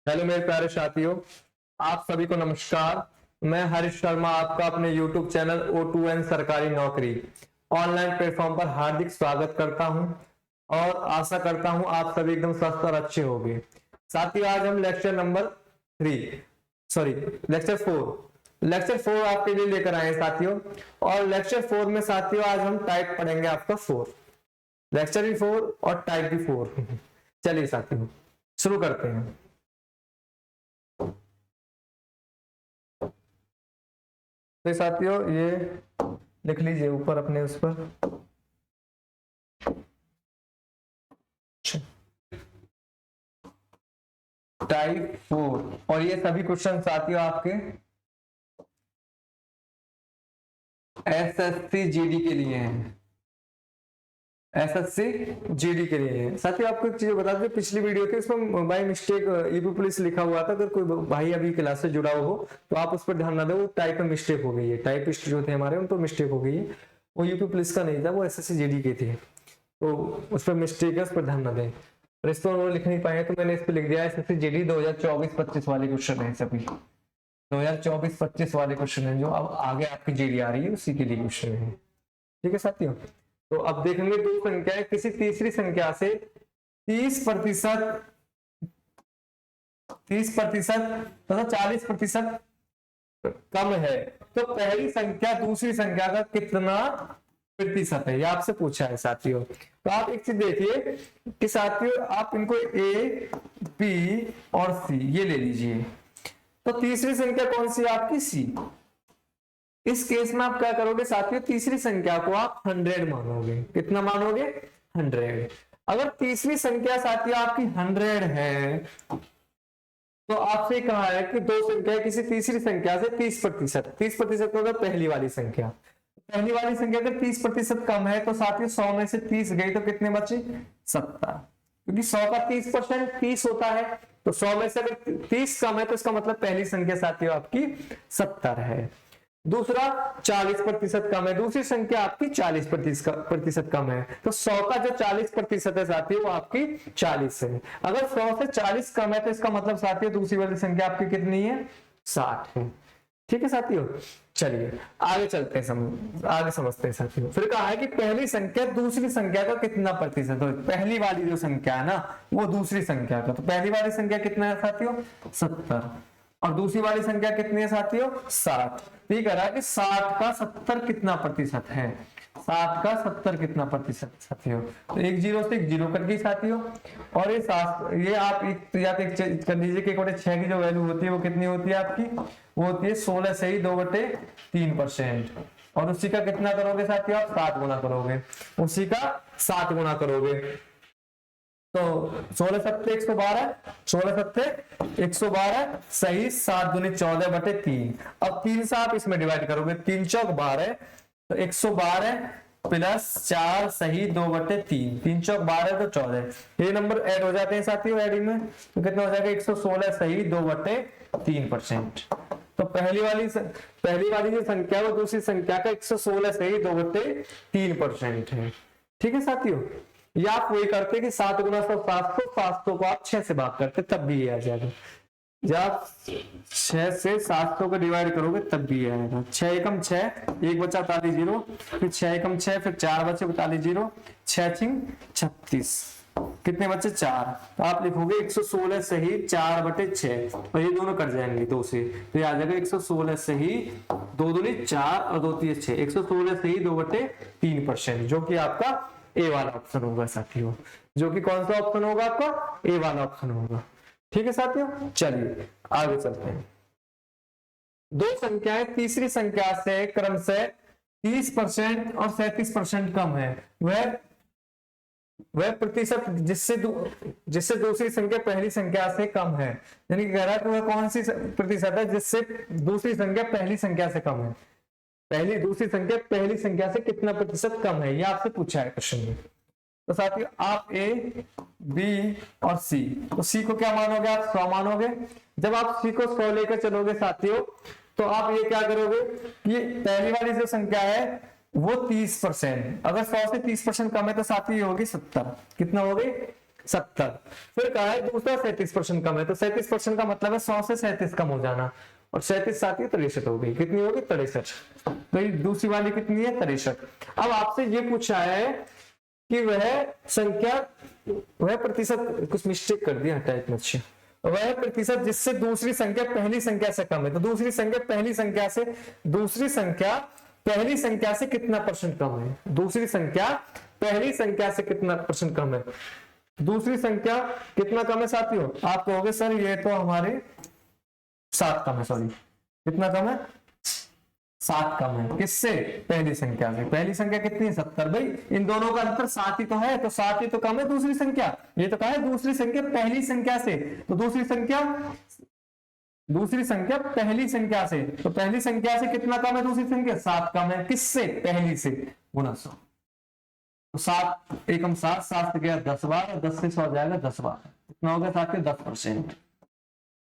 Hello मेरे प्यारे साथियों, आप सभी को नमस्कार। मैं हरीश शर्मा आपका अपने YouTube चैनल O2N सरकारी नौकरी ऑनलाइन प्लेटफॉर्म पर हार्दिक स्वागत करता हूं और आशा करता हूं आप सभी एकदम स्वस्थ और अच्छे होंगे। साथियों, आज हम लेक्चर 4 आपके लिए लेकर आए हैं साथियों। और लेक्चर 4 में साथियों आज हम टाइप पढ़ेंगे आपका 4, लेक्चर भी 4 और टाइप भी 4। चलिए साथियों शुरू करते हैं। तो साथियों ये लिख लीजिए ऊपर अपने उस पर। टाइप 4 और ये सभी क्वेश्चन साथियों आपके एसएससी जीडी के लिए हैं। एसएससी जीडी के लिए है साथियों। आपको एक चीज बता दें, पिछली वीडियो थी उसमें बाय मिस्टेक ईपी पुलिस लिखा हुआ था। अगर कोई भाई अभी क्लास से जुड़ा हो तो आप उस पर ध्यान ना दें, वो टाइप में मिस्टेक हो गई है। टाइपिस्ट जो थे हमारे उन पर मिस्टेक हो गई है। वो यूपी पुलिस का नहीं था, वो एसएससी जीडी के थे, तो उस पर मिस्टेक है, उस पर ध्यान ना दें। और इस पर उन्होंने लिख नहीं पाए तो मैंने इस पर लिख दिया एसएससी जीडी 2024-25 वाले क्वेश्चन है। सभी 2024-25 वाले क्वेश्चन है जो अब आगे आपकी जीडी आ रही है उसी के लिए क्वेश्चन है। ठीक है साथियों, तो अब देखेंगे दो संख्याएं किसी तीसरी संख्या से 30% तथा 40% कम है तो पहली संख्या दूसरी संख्या का कितना प्रतिशत है, यह आपसे पूछा है साथियों। तो आप एक चीज देखिए कि साथियों आप इनको ए, बी और सी ये ले लीजिए। तो तीसरी संख्या कौन सी है आपकी? सी। इस केस में आप क्या करोगे साथियों, तीसरी संख्या को आप 100 मानोगे। कितना मानोगे? 100। अगर तीसरी संख्या साथियों आपकी 100 है तो आपसे कहा है कि दो संख्या किसी तीसरी संख्या से 30%। 30% होगा पहली वाली संख्या। पहली वाली संख्या अगर 30% कम है तो साथियों 100 में से 30 गई तो कितने बचे? 70। क्योंकि 100 का 30% 30 होता है, तो 100 में से अगर 30 कम है तो इसका मतलब पहली संख्या साथियों आपकी 70 है। दूसरा 40% कम है, दूसरी संख्या आपकी 40% कम है, तो 100 का जो 40% है साथियों वो आपकी 40 है। अगर 100 से 40 कम है तो इसका मतलब साथियों दूसरी वाली संख्या आपकी कितनी है? 60 है। ठीक है साथियों, चलिए आगे चलते हैं, आगे समझते हैं साथियों। फिर कहा है कि पहली संख्या दूसरी संख्या का कितना प्रतिशत हो। पहली वाली जो संख्या है ना वो दूसरी संख्या का, तो पहली वाली संख्या कितना है साथियों? 70 और दूसरी वाली संख्या कितनी है साथियों? 60। ठीक है कि 60 का 70 कितना प्रतिशत है? 60 का 70 कितना प्रतिशत साथियों? तो एक जीरो से एक जीरो कट गई साथियों। और ये आप एक या तो एक कर लीजिए कि 1/6 की जो वैल्यू होती है वो कितनी होती है आपकी? वो होती है 16 से ही 2/3%। और उसी का कितना करोगे साथियों? आप 7 गुना करोगे। उसी का 7 गुना करोगे तो 16 सत्ते 112, 16 सत्ते 112 सही 7 दूनी 14/3। अब 3 से आप इसमें डिवाइड करोगे, 3 चौक 12 तो 112 प्लस 4 सही 2/3, 3 चौक 12 तो 14। ये नंबर ऐड हो जाते हैं साथियों एडिंग में, तो कितना हो जाएगा? 116 सही 2/3%। तो पहली वाली जो संख्या वो दूसरी संख्या का 116 सही 2/3% है। ठीक है साथियों, या आप वही करते कि 7 गुना 100 700, 700 को आप 6 से भाग करते तब भी ये आ जाएगा। जब आप 6 से 700 को डिवाइड करोगे तब भी ये आएगा। 6 एकम 6, 1 बचा 42 जीरो, फिर 6 एकम 6, फिर 4 बचे 42 जीरो, 6 छिंग 36, कितने बचे? 4। तो आप लिखोगे 116 सही 4/6 और ये दोनों कट जाएंगे 2 से, तो ये आ जाएगा 116 सही 2 दूनी 4 और 2 तीन 6, 116 सही 2/3%, जो कि आपका ए वाला ऑप्शन होगा साथियों। जो कि कौन सा ऑप्शन होगा आपका? ए वाला ऑप्शन होगा। ठीक है साथियों, चलिए आगे चलते हैं। दो संख्याएं तीसरी संख्या से क्रमशः 30% और 37% कम है। वह प्रतिशत जिससे दूसरी संख्या पहली संख्या से कम है। यानी कह रहा है कि वह कौन सी प्रतिशत है जिससे दूसरी संख्या पहली संख्या से कम है। दूसरी संख्या पहली संख्या से कितना प्रतिशत कम है, यह आपसे पूछा है क्वेश्चन में। तो साथियों आप ए, बी और सी, तो सी को क्या मानोगे? आप 100 मानोगे। जब आप सी को 100 लेकर चलोगे साथियों तो आप ये क्या करोगे, ये पहली वाली जो संख्या है वो 30%, अगर 100 से 30% कम है तो साथियों ये होगी 70। कितना होगी? 70। फिर कहा है दूसरा 37% कम है, तो 37% का मतलब है 100 से 37 कम हो जाना, और 37 साथ ही 63 हो गई, कितनी होगी 63। तो ये दूसरी वाली कितनी है 63। अब आपसे ये पूछा है कि वह संख्या, वह प्रतिशत, कुछ मिस्टेक कर दिया टाइप में, अच्छा, वह प्रतिशत जिससे दूसरी संख्या पहली संख्या से कम है, तो दूसरी संख्या पहली संख्या से, दूसरी संख्या पहली संख्या से कितना % कम है, दूसरी संख्या पहली संख्या से कितना % कम है, दूसरी संख्या कितना कम है साथियों। आप कहोगे सर ये तो हमारे 7 कम है, सॉरी कितना कम है 7 कम है, किससे, पहली संख्या से। पहली संख्या कितनी है 70, भाई इन दोनों का अंतर 7 ही तो है, तो 7 ही तो कम है दूसरी संख्या। ये तो कहा है दूसरी संख्या पहली संख्या से, तो दूसरी संख्या पहली संख्या से, तो पहली संख्या से कितना कम है दूसरी संख्या, 7 कम है, किससे, पहली से, गुना 100। तो 7 एकम 7, 7 से गया 10 बार, और 10 से 100 जाएगा 10 बार, कितना होगा साथियों 10%।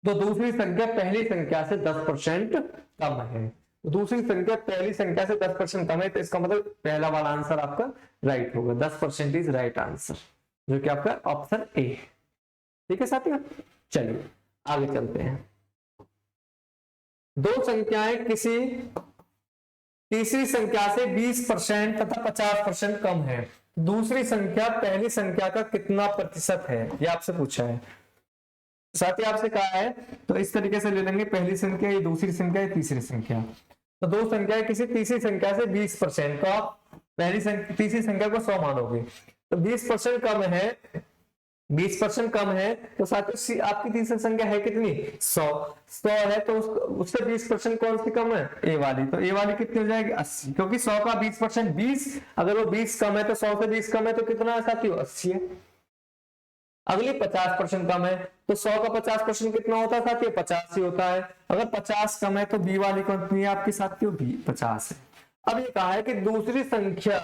तो दूसरी संख्या पहली संख्या से 10% कम है, दूसरी संख्या पहली संख्या से 10% कम है, तो इसका मतलब पहला वाला आंसर आपका राइट होगा, 10% इज राइट आंसर, जो कि आपका ऑप्शन ए। ठीक है साथियों, चलिए आगे चलते हैं। दो संख्याएं किसी तीसरी संख्या से 20% तथा 50% कम है, दूसरी संख्या पहली संख्या का कितना प्रतिशत है, ये आपसे पूछा है। साथ ही आपसे कहा है, तो इस तरीके से ले लेंगे, पहली संख्या, ये दूसरी संख्या, ये तीसरी संख्या। तो दो संख्याएं किसी तीसरी संख्या से 20%, तो आप तीसरी संख्या को 100 मानोगे, तो 20% कम है, 20% कम है, तो साथ ही आपकी तीसरी संख्या है कितनी 100 है, तो उससे 20% कौन सी कम है, ए वाली। तो ए वाली कितनी हो जाएगी 80, क्योंकि 100 का 20% 20, अगर वो 20 कम है तो 100 से 20 कम है तो कितना है साथियों 80 है। अगली 50% कम है, तो 100 का 50% कितना होता है साथियों 50 ही होता है। अगर 50 कम है तो बी वाली कितनी है आपकी साथियों, बी 50 है। अब ये कहा है कि दूसरी संख्या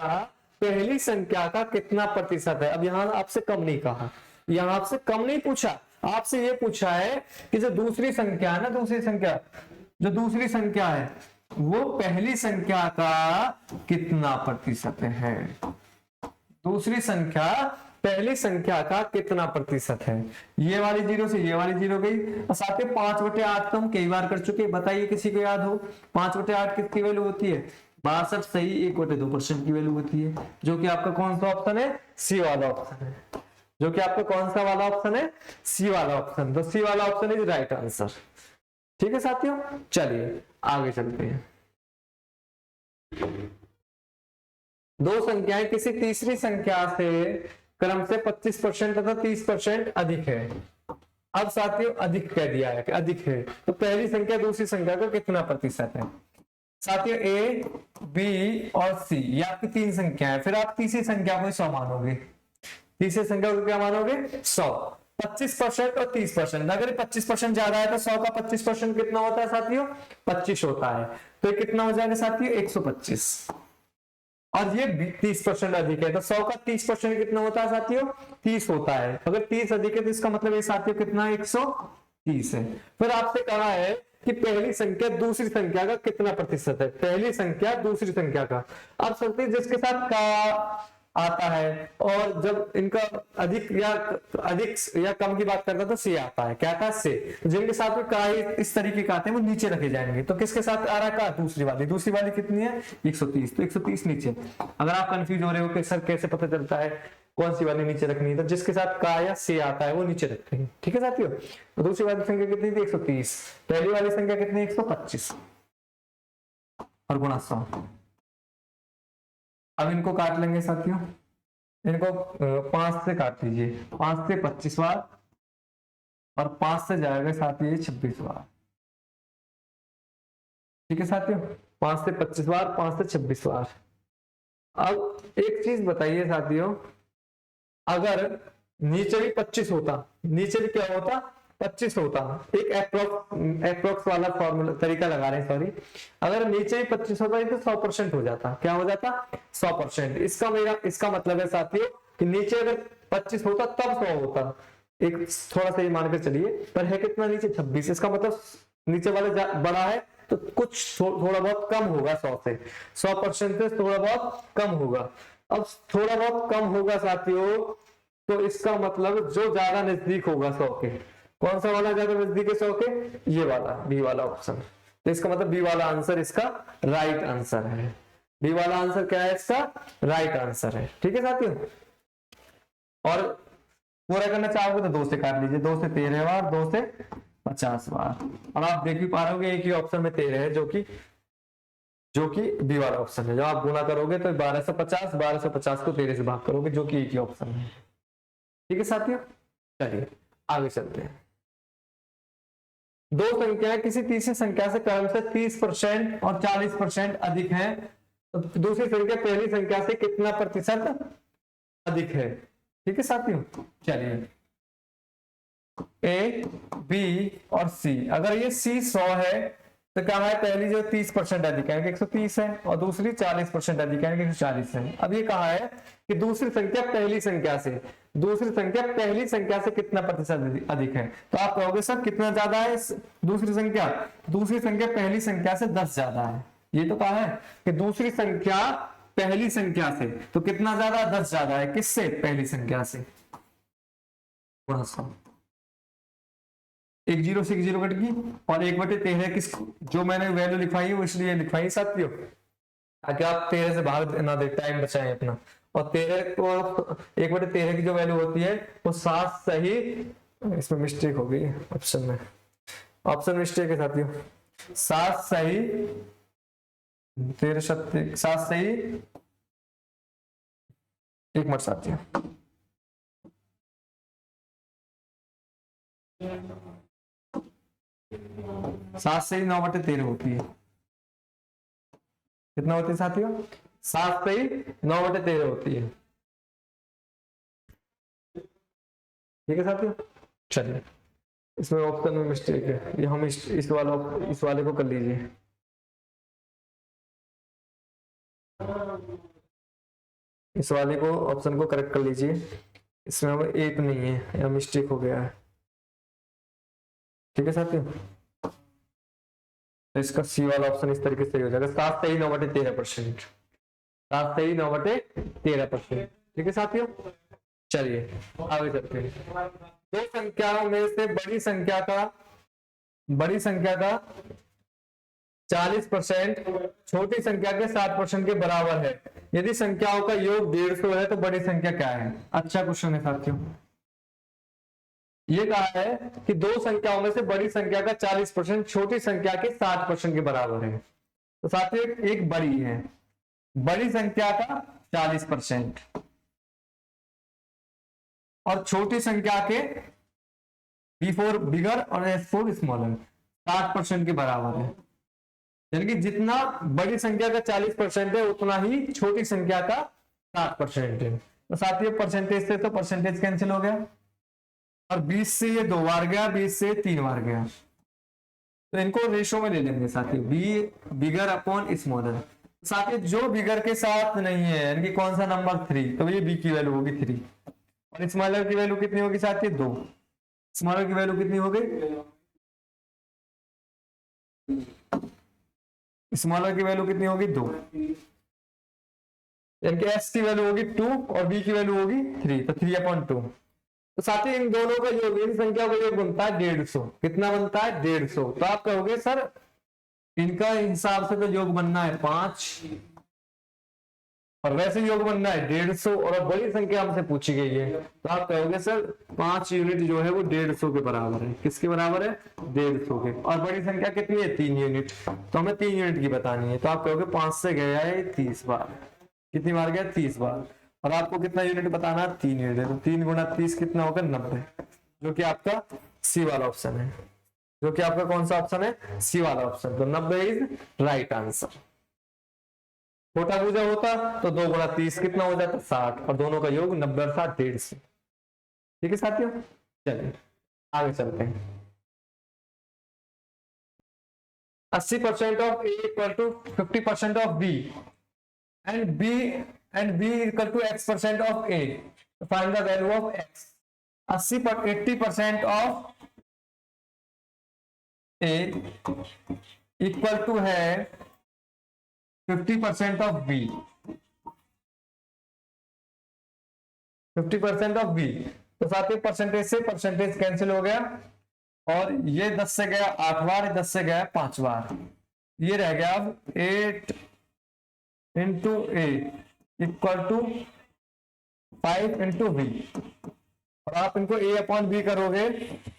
पहली संख्या का कितना प्रतिशत है। अब यहां आपसे कम नहीं कहा, यहां आपसे कम नहीं पूछा, आपसे ये पूछा है कि जो दूसरी संख्या है ना, दूसरी संख्या, जो दूसरी संख्या है वो पहली संख्या का कितना प्रतिशत है, दूसरी संख्या पहली संख्या का कितना प्रतिशत है। ये वाली 0 से ये वाली 0 गई, और साथ ही 5/8 तो हम कई बार कर चुके, बताइए किसी को याद हो 5/8 किसकी वैल्यू होती है 62 सही 1/2% की वैल्यू होती है, जो कि आपका कौन सा ऑप्शन है, सी वाला ऑप्शन है, जो कि आपका कौन सा वाला ऑप्शन है, सी वाला ऑप्शन। तो सी वाला ऑप्शन इज राइट आंसर। ठीक है साथियों, चलिए आगे चलते हैं। दो संख्याएं किसी तीसरी संख्या से क्रम से 25% तथा 30% अधिक है। अब साथियों अधिक कह दिया है कि अधिक है, तो पहली संख्या दूसरी संख्या का कितना प्रतिशत है। साथियों ए, बी और सी, ये आपकी 3 संख्या है, फिर आप तीसरी संख्या को 100 मानोगे, तीसरी संख्या को क्या मानोगे 100। 25% और 30%, अगर 25% ज्यादा है तो 100 का 25% कितना होता है साथियों 25 होता है, तो ये कितना हो जाएगा साथियों 125। और ये 30% अधिक है, तो 100 का 30% कितना होता है साथियों 30 होता है। अगर 30 अधिक है तो इसका मतलब ये साथियों कितना 130 है। फिर आपसे कहा है कि पहली संख्या दूसरी संख्या का कितना प्रतिशत है, पहली संख्या दूसरी संख्या का। अब सकते जिसके साथ का आता है, और जब इनका अधिक या कम की बात करता है तो से आता है, क्या था से। जिनके साथ में का इस तरीके का आते हैं वो नीचे रखे जाएंगे, तो किसके साथ आ रहा है का, दूसरी वाली कितनी है 130, तो 130 नीचे। अगर आप कंफ्यूज हो रहे हो कि सर कैसे पता चलता है कौन सी वाली नीचे रखनी है, तो जिसके साथ का या से आता है वो नीचे रखते हैं। ठीक है साथियों, तो दूसरी वाली संख्या कितनी थी 130, पहली वाली संख्या कितनी 125 और गुणा 100। अब इनको काट लेंगे साथियों, इनको 5 से काट लीजिए, 5 से 25 बार और 5 से जाएगा साथियों 26 बार। ठीक है साथियों, 5 से 25 बार, 5 से 26 बार। अब एक चीज बताइए साथियों, अगर नीचे भी 25 होता, नीचे भी क्या होता 25 होता, एक एप्रोक्स वाला फॉर्मूला तरीका लगा रहे हैं, सॉरी, अगर नीचे ही 25 होता है तो 100% हो जाता, क्या हो जाता 100%। इसका मतलब है साथियों कि नीचे अगर 25 होता तब 100 होता। एक थोड़ा सा ये मानकर चलिए, पर है कितना नीचे 26, इसका मतलब नीचे वाले बड़ा है तो कुछ थोड़ा बहुत कम होगा 100 से, 100% से थोड़ा बहुत कम होगा। अब थोड़ा बहुत कम होगा साथियों तो इसका मतलब जो ज्यादा नजदीक होगा 100 के, कौन सा वाला ज्यादा नजदीक है 100 के, ये वाला बी वाला ऑप्शन। तो इसका मतलब बी वाला आंसर इसका राइट आंसर है। बी वाला आंसर क्या है इसका, राइट आंसर है। ठीक है साथियों, और पूरा करना चाहोगे तो 2 से काट लीजिए, 2 से 13 बार, 2 से 50 बार। और आप देख भी पा रहे होगे एक ही ऑप्शन में 13 है, जो कि बी वाला ऑप्शन है। जब आप गुना करोगे तो 1250 को 13 से भाग करोगे, जो कि एक ही ऑप्शन है। ठीक है साथियों, चलिए आगे चलते हैं। दो संख्याएं किसी तीसरी संख्या से क्रम से 30% और 40% अधिक हैं, तो दूसरी संख्या पहली संख्या से कितना प्रतिशत अधिक है। ठीक है साथियों, चलिए ए, बी और सी, अगर ये सी 100 है तो क्या है, पहली जो 30% अधिक है 130 है, और दूसरी 40% अधिक है 140 है। अब ये कहा है कि दूसरी संख्या पहली संख्या से कितना प्रतिशत अधिक है। तो आप कहोगे सर कितना ज्यादा है दूसरी संख्या पहली संख्या से 10 ज्यादा है। ये तो कहा है कि दूसरी संख्या पहली संख्या से, तो कितना ज्यादा, 10 ज्यादा है किससे, पहली संख्या से। थोड़ा सा 1 0 से 1 0 कट गई, और 1/13 किस, जो मैंने वैल्यू लिखवाई है वो इसलिए लिखवाई साथियों ताकि आप 13 से भाग ना दे, टाइम बचाएं अपना। और 13 को 1/13 की जो वैल्यू होती है वो 7 सही, इसमें मिस्टेक हो गई ऑप्शन में, ऑप्शन मिस्टेक है साथियों, 7 सही 13 7 सही 1 मिनट साथियों, 7 से 9/13 होती है। कितना होती है साथियों, 7 से 9/13 होती है। ठीक है साथियों, चलिए इसमें ऑप्शन में मिस्टेक है, ये हम इस वाले को कर लीजिए। इस वाले को ऑप्शन को करेक्ट कर लीजिए, इसमें अब 1 नहीं है, यहाँ मिस्टेक हो गया है। ठीक है साथियों, तो इसका सी वाला ऑप्शन इस तरीके से हो जाएगा, 7 से 9/13%, 7 से 9/13%। ठीक है साथियों, चलिए आगे चलते हैं। दो संख्याओं में से बड़ी संख्या का 40% छोटी संख्या के 60% के बराबर है। यदि संख्याओं का योग 150 है तो बड़ी संख्या क्या है। अच्छा क्वेश्चन है साथियों, ये कहा है कि दो संख्याओं में से बड़ी संख्या का 40% छोटी संख्या के 60% के बराबर है। तो साथियों एक बड़ी है, बड़ी संख्या का 40% और छोटी संख्या के B4 बिगर और S4 स्मॉलर 60% के बराबर है। यानी कि जितना बड़ी संख्या का 40% है उतना ही छोटी संख्या का 60% है। तो साथियों परसेंटेज से तो परसेंटेज कैंसिल हो गया, और 20 से ये 2 बार गया, 20 से 3 बार गया, तो इनको रेशो में ले लेंगे साथियों, बी बिगर अपॉन स्मॉलर। साथियों जो बिगर के साथ नहीं है यानी कि कौन सा नंबर 3, तो ये बी की वैल्यू होगी 3, और स्मॉलर की वैल्यू कितनी होगी साथियों 2, स्मॉलर की वैल्यू कितनी हो गई, स्मॉलर की वैल्यू कितनी होगी 2, यानी कि एस की वैल्यू होगी 2 और बी की वैल्यू होगी 3, तो 3/2। तो साथ ही इन दोनों का योग, इन संख्या का योग बनता है 150। कितना बनता है 150। तो आप कहोगे सर इनका हिसाब से तो योग बनना है 5 और वैसे योग बनना है 150, और बड़ी संख्या हमसे पूछी गई है, तो आप कहोगे सर 5 यूनिट जो है वो 150 के बराबर है। किसके बराबर है, 150 के। और बड़ी संख्या कितनी है 3 यूनिट, तो हमें 3 यूनिट की बतानी है। तो आप कहोगे 5 से गया है 30 बार, कितनी बार गया 30 बार, और आपको कितना यूनिट बताना है 3 यूनिट, तो 3 गुना 30 कितना होगा 90, जो कि आपका सी वाला ऑप्शन है, जो कि आपका कौन सा ऑप्शन है, सी वाला ऑप्शन। तो 90 इज राइट आंसर। छोटा भुजा होता तो 2 गुना 30 कितना हो जाता 60, और दोनों का योग 90 और 60 150। ठीक है साथियों, चलिए आगे चलते हैं। 80% of A equal to 50% of B and B equal to X% of A. Find the value of X. 80% of A equal to है 50% of B. 50% of B. तो साथियों परसेंटेज से परसेंटेज कैंसिल हो गया और ये 10 से गया 8 बार, 10 से गया 5 बार, ये रह गया अब 8 into A equal to 5 into B. और आप इनको ए अपॉन बी करोगे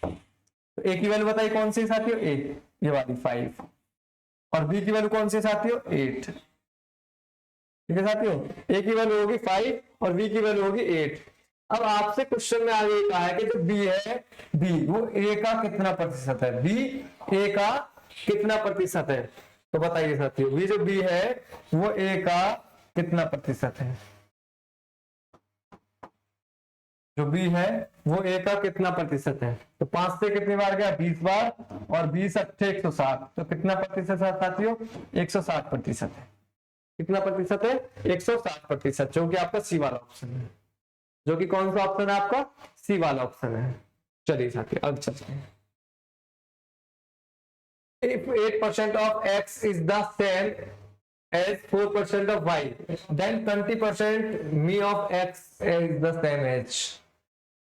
तो ए की वैल्यू बताइए कौन सी साथियों, ए ये वाली 5, और बी की वैल्यू कौन सी साथियों 8। ठीक है साथियों, ए की वैल्यू होगी 5 और बी की वैल्यू होगी 8। अब आपसे क्वेश्चन में आगे कहा है कि जो बी है, बी वो ए का कितना प्रतिशत है, बी ए का कितना प्रतिशत है। तो बताइए साथियों, बी जो बी है वो ए का कितना प्रतिशत है, जो बी है वो ए का कितना प्रतिशत है। तो 5 से कितनी बार गया 20 बार, और 20 अट्ठे 160, तो कितना प्रतिशत है साथियों 160% है। कितना प्रतिशत है 160%, जो कि आपका सी वाला ऑप्शन है। जो कि कौन सा ऑप्शन है आपका, सी वाला ऑप्शन है। चलिए साथियों अब चलते हैं। If 8% of x is the same as 4% of y, then 20% me of x is the same as।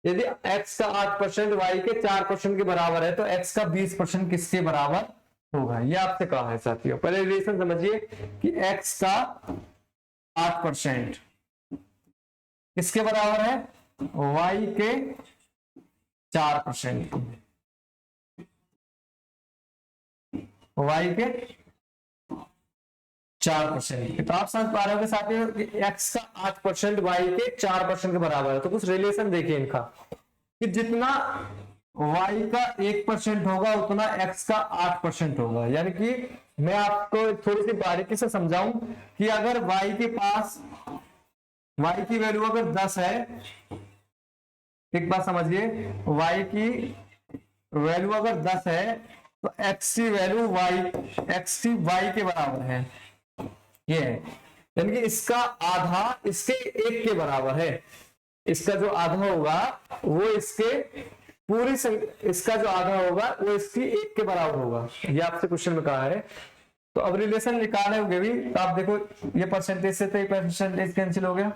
यदि x का 8% y के 4% के बराबर है तो x का 20% किसके बराबर होगा, ये आपसे कहा है साथियों। पहले रिलेशन समझिए कि x का 8% किसके बराबर है, y के 4%, y के 4%। तो आप समझ पा रहे हो कि साथियों x का 8% y के 4% के बराबर है। तो कुछ रिलेशन देखिए इनका कि जितना y का 1% होगा उतना x का 8% होगा। यानी कि मैं आपको थोड़ी सी बारीकी से समझाऊं कि अगर y के पास y की वैल्यू अगर 10 है, एक बात समझिए, y की वैल्यू अगर 10 है तो x की वैल्यू y के बराबर है, ये है। यानी कि इसका आधा इसके 1 के बराबर है। इसका जो आधा होगा वो इसके इसका जो आधा होगा वो इसकी 1 के बराबर होगा। ये आपसे क्वेश्चन में कहा है। तो अब रिलेशन निकाले होंगे भी, तो आप देखो ये परसेंटेज से तो ये परसेंटेज कैंसिल हो गया,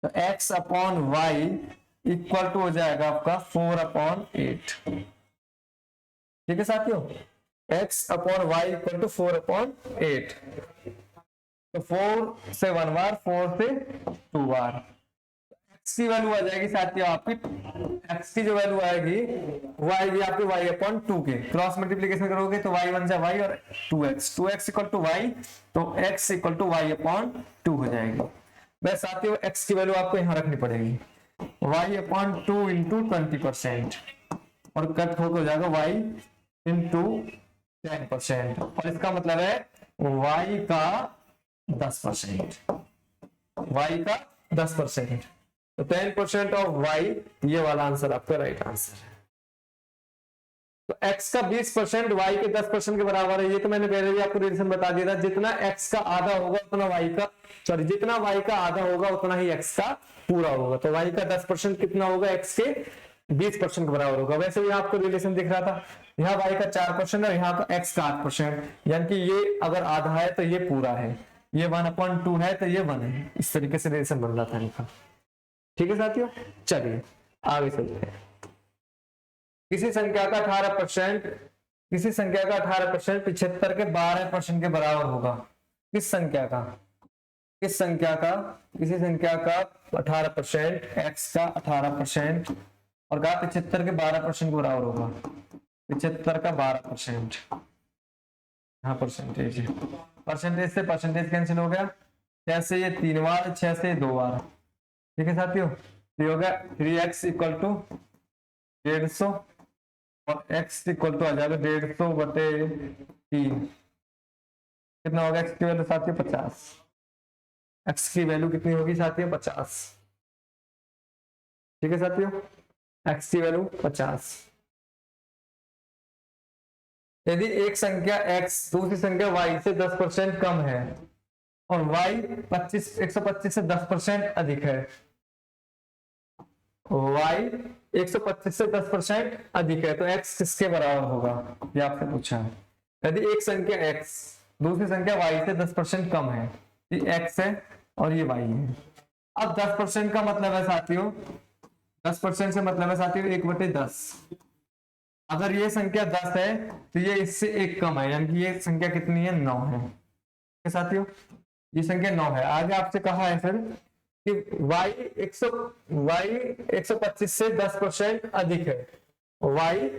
तो x upon Y equal to हो जाएगा आपका 4/8। ठीक है साथियों, x upon Y equal to 4/8। तो 4 से 1 बार, 4 से 2 बार, x की वैल्यू आ जाएगी साथियों आपकी, x की जो वैल्यू आएगी वो आएगी आपकी y अपॉन 2 के। क्रॉस मल्टीप्लीकेशन करोगे तो y बन जाए y और 2x इक्वल टू y, तो x equal to y upon 2 हो जाएगी। बस साथियों x की वैल्यू आपको यहां रखनी पड़ेगी, y अपॉन 2 इंटू 20%, और कट हो जाएगा y इंटू 10%, और इसका मतलब है y का 10%, y का 10%। तो 10% ऑफ y, ये वाला आंसर आपका राइट आंसर है। तो x का 20% y के 10% के बराबर है। ये तो मैंने पहले भी आपको रिलेशन बता दिया था, जितना x का आधा होगा उतना जितना y का आधा होगा उतना ही x का पूरा होगा। तो y का 10% कितना होगा, x के 20% के बराबर होगा। वैसे भी आपको रिलेशन दिख रहा था, यहाँ y का 4% है, यहाँ का x का 8%, यानी कि ये अगर आधा है तो ये पूरा है, ये 1/2 है तो ये 1 है। इस तरीके से रिलेशन बन रहा था इनका। ठीक है साथियों, चलिए आगे चलते हैं। किसी संख्या का 18% 75 के 12% के बराबर होगा। किस संख्या का किसी संख्या का 18%, x का 18% और 75 के 12% के बराबर होगा। 75 का 12%, हाँ परसेंटेज से परसेंटेज कैंसिल हो गया। 6 से ये 3 बार, 6 से 2 बार। ठीक है साथियों, ये हो गया 3x इक्वल टू 150 और x इक्वल टू आ जाएगा 150/3। कितना होगा x की वैल्यू साथियों 50। x की वैल्यू कितनी होगी साथियों 50। ठीक है साथियों, x की वैल्यू 50। यदि एक संख्या x दूसरी संख्या y से 10% कम है और y 125 से 10% अधिक है, y 125 से 10% अधिक है, तो x किसके बराबर होगा, ये आपसे पूछा है। यदि एक संख्या x दूसरी संख्या y से 10% कम है, ये x है और ये y है। अब 10% का मतलब है साथियों, 10% से मतलब है साथियों 1/10। अगर ये संख्या 10 है तो ये इससे एक कम है, यानी कि ये संख्या कितनी है, 9 है। ठीक है साथियों, ये संख्या 9 है। आगे आपसे कहा है सर कि y 125 से 10% अधिक है, y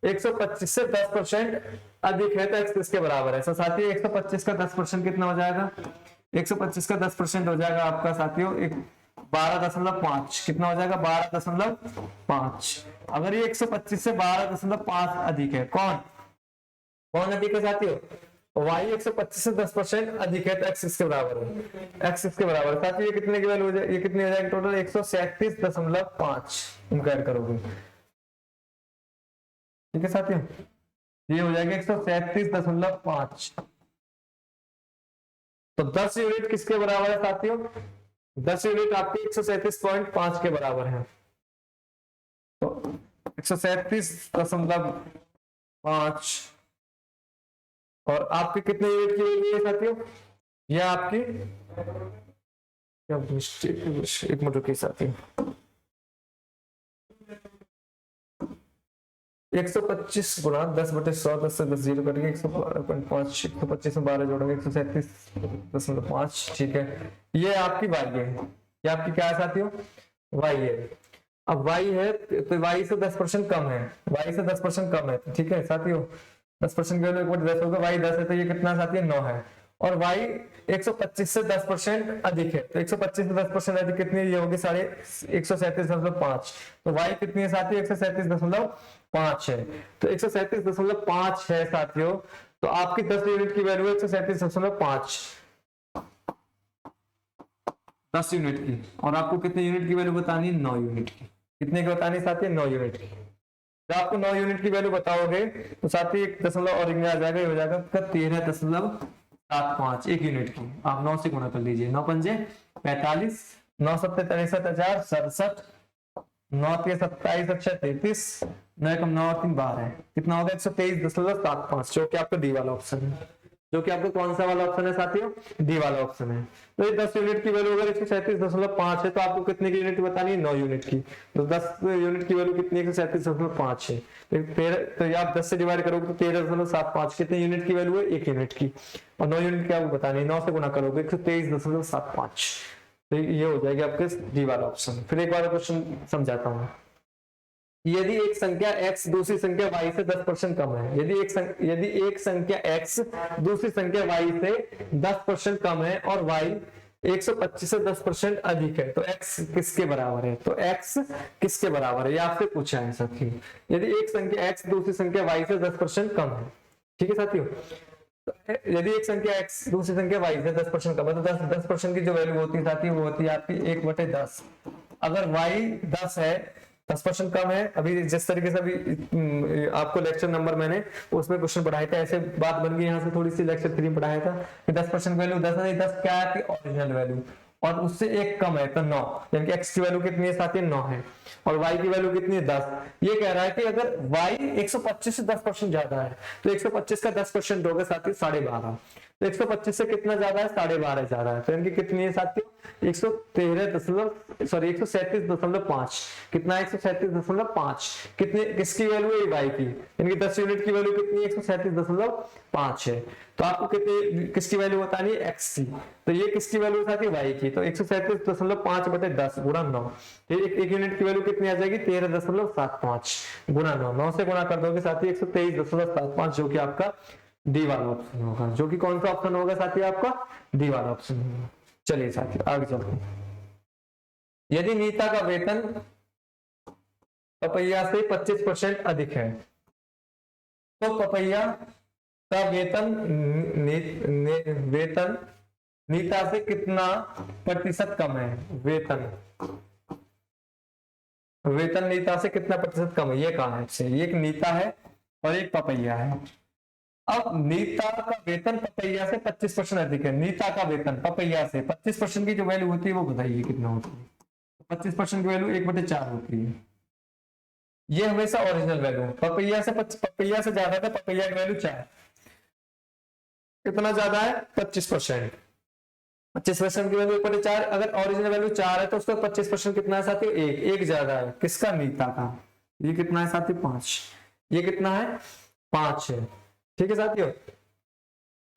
125 से 10% अधिक है तो x किसके बराबर है। तो साथियों 125 का 10% कितना हो जाएगा, 125 का 10% हो जाएगा आपका साथियों 12.5। कितना हो जाएगा, 12.5। अगर ये 125 से 12.5 अधिक है, कौन कौन अधिक है साथियों, y 125 से 10% अधिक है तो x इसके बराबर है, x इसके बराबर है। साथियों ये कितने की वैल्यू हो जाए, ये कितनी हो जाएगी टोटल 137.5 इनको ऐड करोगे। ठीक है साथियों, ये हो जाएगा 137.5। तो 10 यूनिट किसके बराबर है साथियों, 10 यूनिट आपके 137.5 के बराबर है। तो 137.5 और आपके कितने यूनिट की वैल्यू है साथियों, यह आपकी एक मिनट रुकिए साथियों, 125 गुना 10/100, 10 से 10 जीरो करके 112.5, 125 में 12 जोड़ेंगे 137.5। ठीक है, ये आपकी वाई है, ये आपकी क्या है साथियों, वाई है। अब वाई है तो वाई से 10% कम है, वाई से 10% कम है। ठीक है साथियों, 10% की वैल्यू 1/10 होगा, वाई 10 है तो ये कितना साथियों 9 है। और y 125 से 10% अधिक है तो 125 से 10% अधिक कितनी, ये होगी 137.5। तो y कितनी है साथियों, 137.5 है। तो 137.5 है साथियों, तो आपकी 10 यूनिट की वैल्यू है 137.5, 10 यूनिट की। और आपको कितने यूनिट की वैल्यू बतानी है, 9 यूनिट की। कितने की बतानी है साथियों, 9 यूनिट की। जब आपको 9 यूनिट की वैल्यू बताओगे तो साथ ही एक दशमलव और इनमें आ जाएगा, ये हो जाएगा 13.75 एक यूनिट की। आप 9 से गुणा कर लीजिए, 9 पंजे 45, 9 सत्ते 63,67, 9 के 27 अच्छा 33, 9 कम 9 3 12 है, कितना होगा 123.75, जो कि आपका डी वाला ऑप्शन है। जो कि आपको कौन सा वाला ऑप्शन है साथियों, डी वाला ऑप्शन है। तो ये 10 यूनिट की वैल्यू अगर 137.5 है तो आपको कितने की यूनिट बतानी है, 9 यूनिट की। तो 10 यूनिट की वैल्यू कितनी है, 137.5 है। तो आप 10 से डिवाइड करोगे तो 13.75 कितने यूनिट की वैल्यू है, 1 यूनिट की। और 9 यूनिट की आपको बतानी है, 9 से गुना करोगे 123.75, तो ये हो जाएगी आपके डी वाला ऑप्शन। फिर एक बार क्वेश्चन समझाता हूँ। यदि एक संख्या x दूसरी संख्या y से 10% कम है, यदि एक संख्या x दूसरी संख्या y से 10% कम है और y 125 से 10% अधिक है तो x किसके बराबर है, तो x किसके बराबर है, ये आपसे पूछा है साथियों। यदि एक संख्या x दूसरी संख्या y से 10% कम है, ठीक है साथियों, यदि एक संख्या x दूसरी संख्या y से 10% कम है तो 10% की जो वैल्यू होती है साथियों वो होती है आपकी 1/10। अगर y 10 है, 10% कम है, अभी जिस तरीके से अभी आपको लेक्चर नंबर मैंने उसमें क्वेश्चन पढ़ाया था, ऐसे बात बन गई यहाँ से थोड़ी सी, लेक्चर 3 में पढ़ाया था कि 10% वैल्यू 10 नहीं, 10 क्या है ओरिजिनल वैल्यू, और उससे एक कम है तो 9, यानी कि x की वैल्यू कितनी है साथियों, 9 है, और y की वैल्यू कितनी है, 10। ये कह रहा है कि अगर y 125 से 10% ज्यादा है तो 125 का 10% होगा साथियों 12.5, तो 125 से कितना ज्यादा है, 12.5 ज्यादा है, तो इनकी कितनी है साथियों 137.5, कितना 137.5, कितने किसकी वैल्यू है, y की, इनकी 10 यूनिट की वैल्यू कितनी है 137.5 है। तो आपको कितनी किसकी वैल्यू बतानी है, x की, तो ये किसकी वैल्यू साथी y की, तो 137.5/10 गुणा 9, एक यूनिट की वैल्यू कितनी आ जाएगी 13.75 गुणा 9, 9 से गुणा कर दोगे साथी 123.75, जो कि आपका डी वाला ऑप्शन होगा, जो कि कौन सा ऑप्शन होगा साथी आपका, डी वाला ऑप्शन होगा। चलिए साथी आगे चलते हैं। यदि नीता का वेतन पपैया से 25% अधिक है तो पपैया का वेतन नीता से कितना प्रतिशत कम है, वेतन नीता से कितना प्रतिशत कम है, ये कहा है, एक नीता है और एक पपैया है। अब नीता का वेतन पपैया से 25% अधिक है, नीता का वेतन पपैया से 25% की जो वैल्यू होती है वो बताइए कितना होती है, 25% की वैल्यू 1/4 होती है। ये हमेशा ओरिजिनल वैल्यू है, पपैया से ज्यादा था, पपैया की वैल्यू 4, कितना ज्यादा है 25%, 25% की वैल्यू 1/4, अगर ओरिजिनल वैल्यू 4 है तो उसका 25% कितना है साथियों, एक ज्यादा है किसका, नीता का। ये कितना है साथियों, 5। ये कितना है, 5 है। ठीक है साथियों।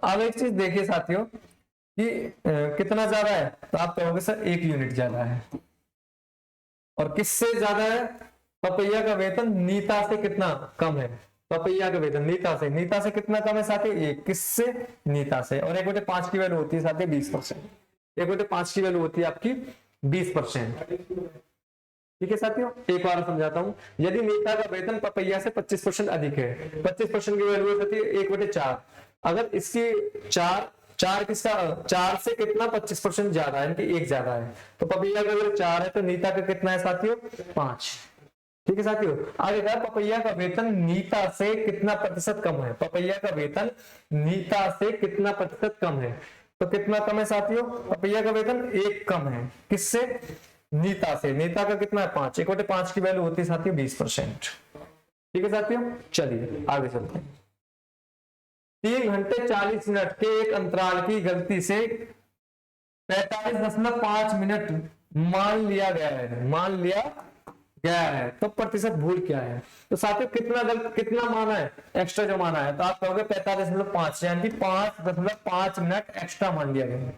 अब एक चीज देखिए साथियों कि कितना ज्यादा है, तो आप कहोगे सर 1 यूनिट ज्यादा है। और किससे ज्यादा है, पपैया का वेतन नीता से कितना कम है। पपैया का वेतन नीता से कितना कम है साथियों, 1। किससे, नीता से। और 1/5 की वैल्यू होती है साथियों 20%। 1/5 की वैल्यू होती है आपकी 20%। ठीक है साथियों, एक बार समझाता हूं। यदि नीता का वेतन पपैया से 25% अधिक है, 25% की वैल्यू होती है 1/4। अगर इसकी 4 किसका, 4 से कितना 25% ज्यादा है, एक ज्यादा है। तो पपैया का अगर 4 है तो नीता का कितना है साथियों, 5। ठीक है साथियों। आगे कहा पपैया का वेतन नीता से कितना प्रतिशत कम है। पपैया का वेतन नीता से कितना प्रतिशत कम है, तो कितना कम है साथियों, पपैया का वेतन 1 कम है। किससे, नीता से। नीता का कितना है, 5। 1/5 की वैल्यू होती है साथियों 20%। ठीक है साथियों, चलिए आगे चलते हैं। 3 घंटे 40 मिनट के एक अंतराल की गलती से 45.5 मिनट मान लिया गया है, तो प्रतिशत भूल क्या है। तो साथियों कितना माना है, एक्स्ट्रा जो माना है, तो आप कहोगे 45.5, यानी 5.5 मिनट एक्स्ट्रा मान लिया गया है।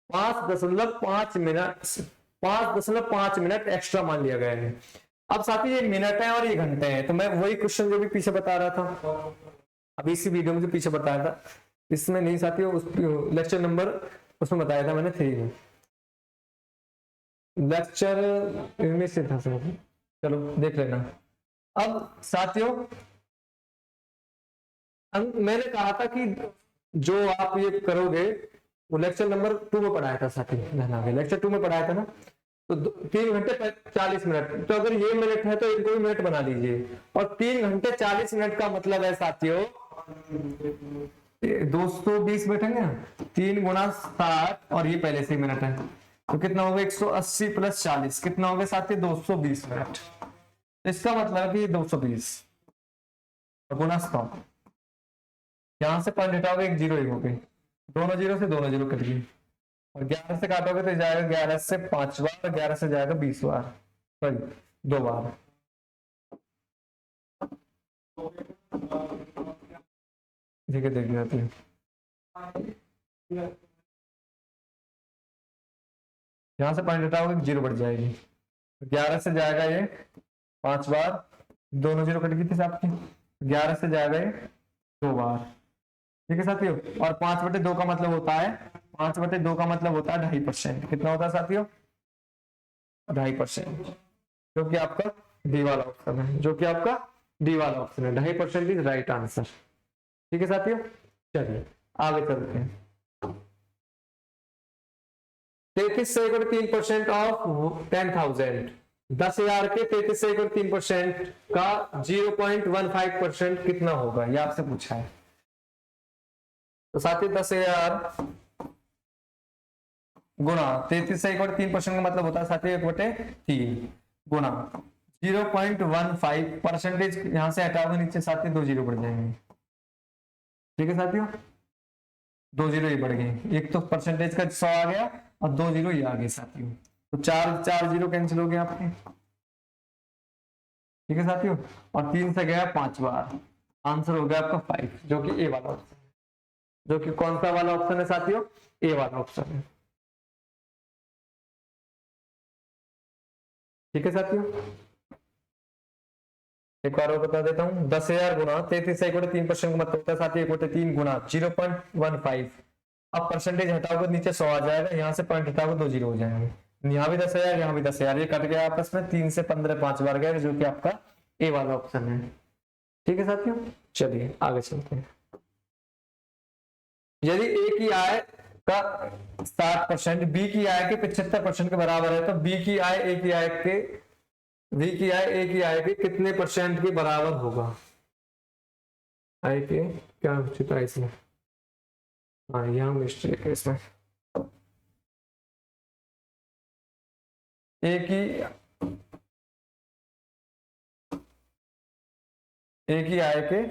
5.5 मिनट 5.5 मिनट एक्स्ट्रा मान लिया गया है। अब साथियों ये मिनट है और ये घंटे हैं, तो मैं वही क्वेश्चन जो भी पीछे बता रहा था, अभी इसी वीडियो में जो पीछे बताया था, इसमें नहीं साथियों, उस लेक्चर नंबर उसमें बताया था मैंने 3 में, लेक्चर इनमें से था सर। चलो देख लेना। अब साथियों मैंने कहा था कि जो आप ये करोगे वो लेक्चर नंबर 2 में पढ़ाया था साथियों, लेक्चर 2 में पढ़ाया था ना। तो 3 घंटे 40 मिनट, तो अगर ये मिनट है तो इनको भी मिनट बना लीजिए। और 3 घंटे 40 मिनट का मतलब है साथियों 220 बैठेंगे ना, 3 गुणा 60, और ये पहले से मिनट है, तो कितना होगा 180 प्लस 40, कितना होगा साथियों 220 मिनट। इसका मतलब कि 220 गुणा 100, यहां से पॉइंट हटाओगे, एक जीरो ही हो गई, दोनों जीरो से दोनों जीरो कट गई, और 11 से काटोगे तो जाएगा 11 से 5 बार, 11 से जाएगा 20 बार, सॉरी 2 बार। ठीक है, देख जाती है, यहां से पॉइंट हटाओगे जीरो बढ़ जाएगी, 11 से जाएगा ये 5 बार, दोनों जीरो कट गई थी आपकी, 11 से जाएगा ये 2 बार। ठीक है साथियों, और 5/2 का मतलब होता है, 5/2 का मतलब होता है 2.5%। कितना होता है साथियों, 2.5%, जो कि आपका डी वाला ऑप्शन है, जो कि आपका डी वाला ऑप्शन है। 2.5% इज राइट आंसर। ठीक है साथियों, चलिए आगे चलते हैं। 33 ऑफ 10,000, 10,000 के 33 का 0.15% कितना होगा, ये आपसे पूछा है। तो साथियों 10,000 गुणा 33 का मतलब होता है साथियों 1/3 गुणा 0.15%, यहां से हटाओगे नीचे साथियों 2 जीरो बढ़ जाएंगे। ठीक है साथियों, 2 जीरो ही बढ़ गए, एक तो परसेंटेज का 100 आ गया और 2 जीरो ही आ गए साथियों, तो 4 जीरो कैंसिल हो गए आपके। ठीक है साथियों, और 3 से गया 5 बार, आंसर हो गया आपका 5, जो कि ए वाला ऑप्शन, जो कि कौन सा वाला ऑप्शन है साथियों, ए वाला ऑप्शन है। ठीक है साथियों, एक बार और बता देता हूं, 10,000 गुणा 33 का मतलब होता है साथियों 1/3 गुणा 0.15। अब परसेंटेज हटाओगे नीचे 100 आ जाएगा, यहाँ से पॉइंट हटाओगे 2 जीरो हो जाएंगे, यहाँ भी 10,000, यहाँ भी 10,000, ये कट गया आपस में, 3 से 15 5 बार गए, जो कि आपका ए वाला ऑप्शन है। ठीक है साथियों, चलिए आगे चलते हैं। यदि ए की आय का 60% बी की आय के 75% के बराबर है, तो बी की आय ए की आय के बी की आय ए की आय के कितने परसेंट के बराबर होगा। आय के क्या चुका है इसमें, हाँ यहाँ मिस्टेक है इसमें, ए की आय के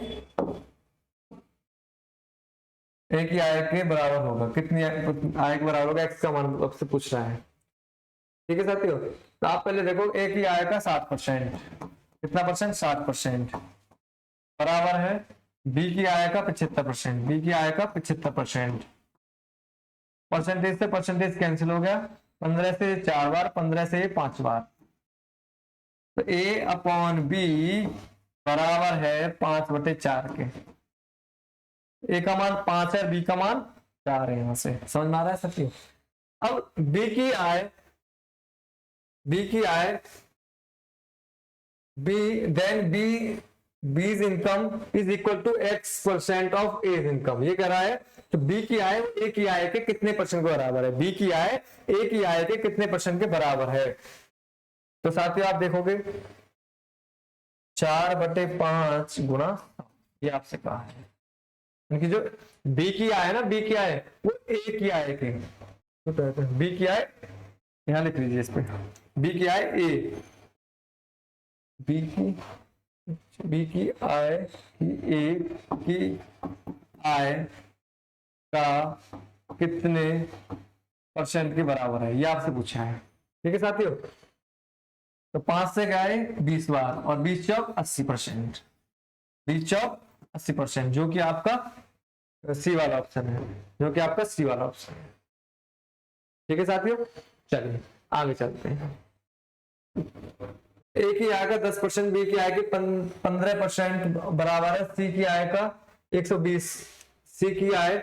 ए की आय के बराबर होगा, कितनी आय के बराबर होगा, एक्स का मान आपसे पूछ रहा है। ठीक है साथियों, तो आप पहले देखो ए की आय का 60%, कितना परसेंट, 60% बराबर है बी की आय का 75%, बी की आय का 75%। परसेंटेज से परसेंटेज कैंसिल हो गया, 15 से 4 बार, 15 से 5 बार, तो ए अपॉन बी बराबर है 5/4 के। ए का मान 5 है, बी का मान 4 है, यहां से समझ में आ रहा है साथियों। अब बी की आय, बी की आय B then B B's income is equal to x% of A's income, ये कह रहा है तो बी की आय ए की आय के कितने परसेंट के बराबर है, बी की आय ए की आय के कितने परसेंट के बराबर है। तो साथियों आप देखोगे 4/5 गुणा, ये आपसे कहा है उनकी जो बी की आय है ना, बी की आय वो ए की आय के, तो बी की आय यहां लिख लीजिए इस पे, बी की आय ए, बी की आय की ए की आय का कितने परसेंट के बराबर है, ये आपसे पूछा है। ठीक है साथियों, तो 5 से क्या है 20 बार, और 20 चौक 80%, 20 चौक 80%, जो कि आपका सी वाला ऑप्शन है, जो कि आपका सी वाला ऑप्शन है। ठीक है साथियों, चलिए आगे चलते हैं। ए की आय का 10%, बी की आय के 15% बराबर है सी की आय का 120, सी की आय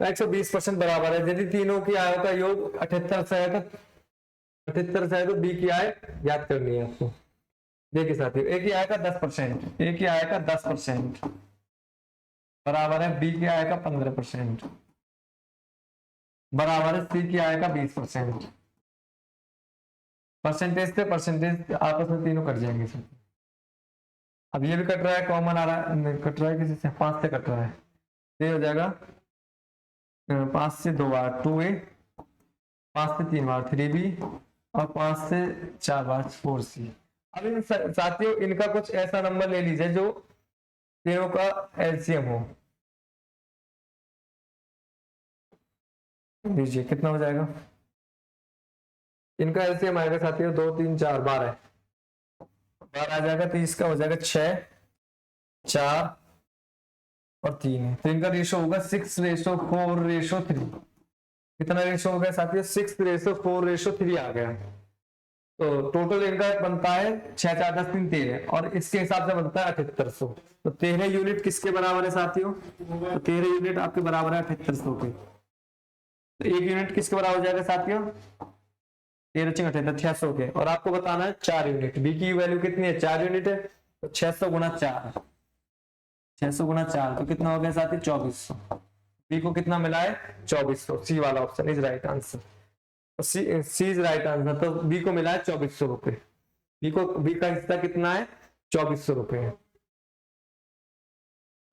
का 120% बराबर है। यदि तीनों की आय का योग 78 से है तो 78 से है तो बी की आय याद करनी है आपको। देखिए साथियों, ए की आय का 10%, ए की आय का 10% बराबर है बी की आय का 15%, बराबर है सी की आय का 20%। परसेंटेज से परसेंटेज आपस में तीनों कट जाएंगे सर। अब ये भी कट रहा है, कॉमन आ रहा है, कट रहा है किसी से, 5 से कट रहा है, ये हो जाएगा 5 से 2 बार 2a, 5 से 3 बार 3b, और 5 से 4 बार 4c। अब इन साथियों इनका कुछ ऐसा नंबर ले लीजिए जो तीनों का एलसीएम हो, लीजिए कितना हो जाएगा, इनका एलसीएम आएगा साथियों 2 3 4 12 बार आ जाएगा, तो इसका हो जाएगा 6 4 और 3 है, तो इनका रेशो होगा 6:4:3। कितना रेशो हो गया साथियों, 6:4:3 आ गया। तो टोटल इनका बनता है 6 4 10 3 13, और इसके हिसाब से बनता है 7800। तो 13 यूनिट किसके बराबर है साथियों, तो 13 यूनिट आपके बराबर है 7800 के। तो 1 यूनिट किसके बराबर हो जाएगा साथियों, 13 × 78 600 के, और आपको बताना है 4 यूनिट, बी की वैल्यू कितनी है 4 यूनिट है, तो 600 × 4, 600 × 4 तो कितना हो गया साथी 2400। बी को कितना मिला है 2400, सी वाला option is right answer, C is right answer. तो बी को मिला है 2400 रुपए, बी का हिस्सा कितना है 2400 रुपए।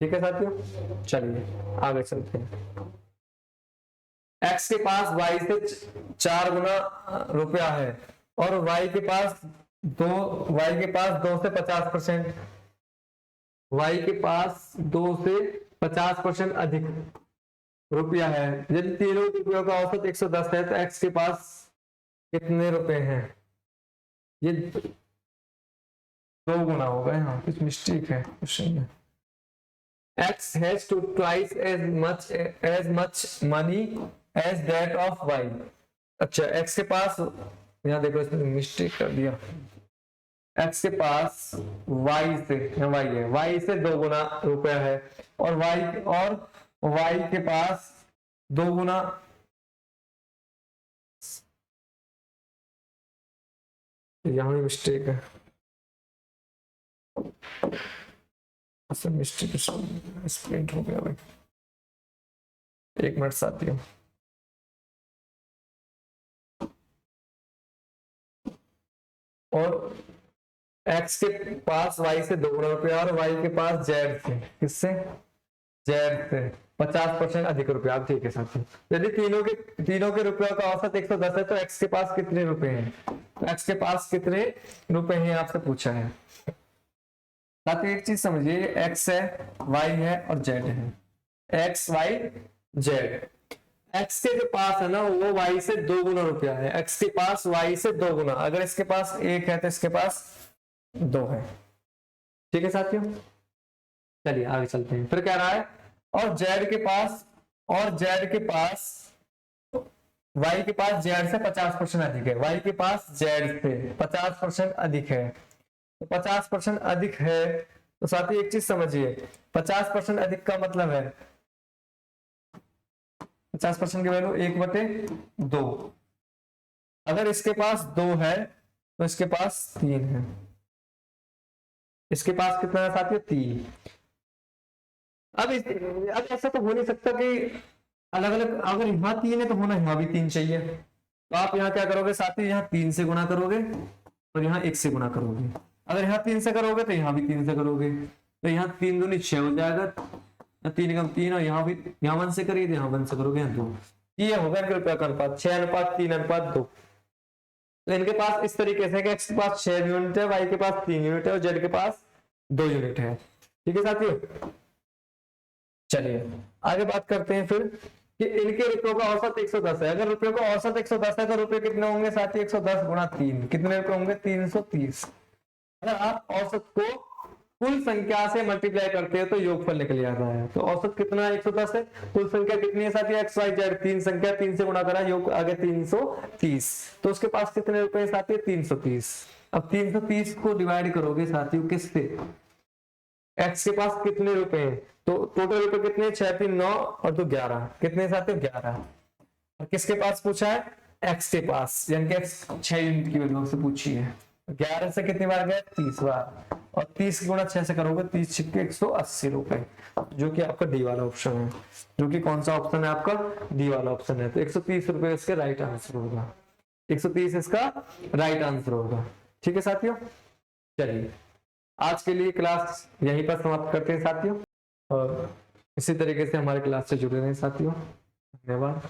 ठीक है साथियों, चलिए आगे चलते हैं। एक्स के पास वाई से 4 गुना रुपया है, और वाई के पास 2 से 50%, वाई के पास 2 से 50% अधिक रुपया है। यदि तीनों रुपयों का औसत 110 है तो एक्स के पास कितने रुपए हैं, ये 2 गुना होगा, यहाँ कुछ मिस्टेक है क्वेश्चन में। X has to twice as much money as that of Y. अच्छा, एक्स के पास, यहाँ देखो इसमें मिस्टेक कर दिया, एक्स के पास वाई है, वाई से 2 गुना रुपया है, और वाई के पास 2 गुना, यहाँ भी मिस्टेक है, मिस्टेक स्प्रिंट हो गया भाई, 1 मिनट साथियों। और एक्स के पास वाई से 2 गुना रुपया, और वाई के पास जेड से, किससे, जेड से 50% अधिक रुपया। ठीक है साथियों, यदि तीनों के रुपयों का औसत 110 है तो एक्स के पास कितने रुपए हैं, तो एक्स के पास कितने रुपए हैं आपसे पूछा है। साथियों एक चीज समझिए, एक्स है, वाई है और जेड है, एक्स वाई जेड। एक्स के जो पास है ना वो वाई से 2 गुना रुपया है, एक्स के पास वाई से 2 गुना, अगर इसके पास 1 है तो इसके पास 2 है। ठीक है साथियों, चलिए आगे चलते हैं। फिर कह रहा है और जेड के पास वाई के पास जेड से 50% अधिक है, वाई के पास जेड से 50% अधिक है। तो 50% अधिक है तो साथी एक चीज समझिए, 50% अधिक का मतलब है 50% की वैल्यू 1/2। अगर इसके पास 2 है तो इसके पास 3 है, इसके पास कितना है साथियों 3। अब ऐसा तो हो नहीं सकता कि अलग अलग, अगर यहाँ 3 है तो होना यहाँ भी 3 चाहिए। तो आप यहाँ क्या करोगे साथी, यहाँ 3 से गुणा करोगे और यहाँ 1 से गुणा करोगे। अगर यहाँ 3 से करोगे तो यहाँ भी 3 से करोगे, तो यहाँ 3 दूनी 6 हो जाएगा, 3 कम 3, और यहाँ भी यहाँ 1 से करिए, यहाँ 1 से करोगे यहाँ 2। ये होगा इनके रुपया का अनुपात 6:3:2। तो इनके पास इस तरीके से एक्स के पास 6 यूनिट है, वाई के पास 3 यूनिट है और जेड के पास 2 यूनिट है। ठीक है साथियों, चलिए आगे बात करते हैं फिर कि इनके रुपयों का औसत 110 है। अगर रुपयों का औसत 110 है तो रुपये कितने होंगे साथी, 110 गुणा 3, कितने रुपए होंगे 330। अगर आप औसत को कुल संख्या से मल्टीप्लाई करते हैं तो योगफल निकल जाता है। तो औसत कितना है 110 है, कुल संख्या कितनी है साथी एक्स वाई जेड, 3 संख्या 3 से गुणा करा, योग आगे 330, तो उसके पास कितने रुपए साथी 330। अब 330 को डिवाइड करोगे साथियों किससे, एक्स के पास कितने रुपए हैं, तो टोटल रुपए कितने 6 3 9 और 2 11, कितने साथियों 11। और किसके पास पूछा है, एक्स के पास, यानी कि एक्स 6 यूनिट की वैल्यू से पूछी है। 11 से कितनी बार गया 30 बार, और 30 गुणा 6 से करोगे 30 छिक्के 180 रुपए, जो कि आपका डी वाला ऑप्शन है। जो कि कौन सा ऑप्शन है आपका, डी वाला ऑप्शन है। तो 130 रुपए इसके राइट आंसर होगा, 130 इसका राइट आंसर होगा। ठीक है साथियों, चलिए आज के लिए क्लास यहीं पर समाप्त करते हैं साथियों, और इसी तरीके से हमारे क्लास से जुड़े रहें साथियों। धन्यवाद।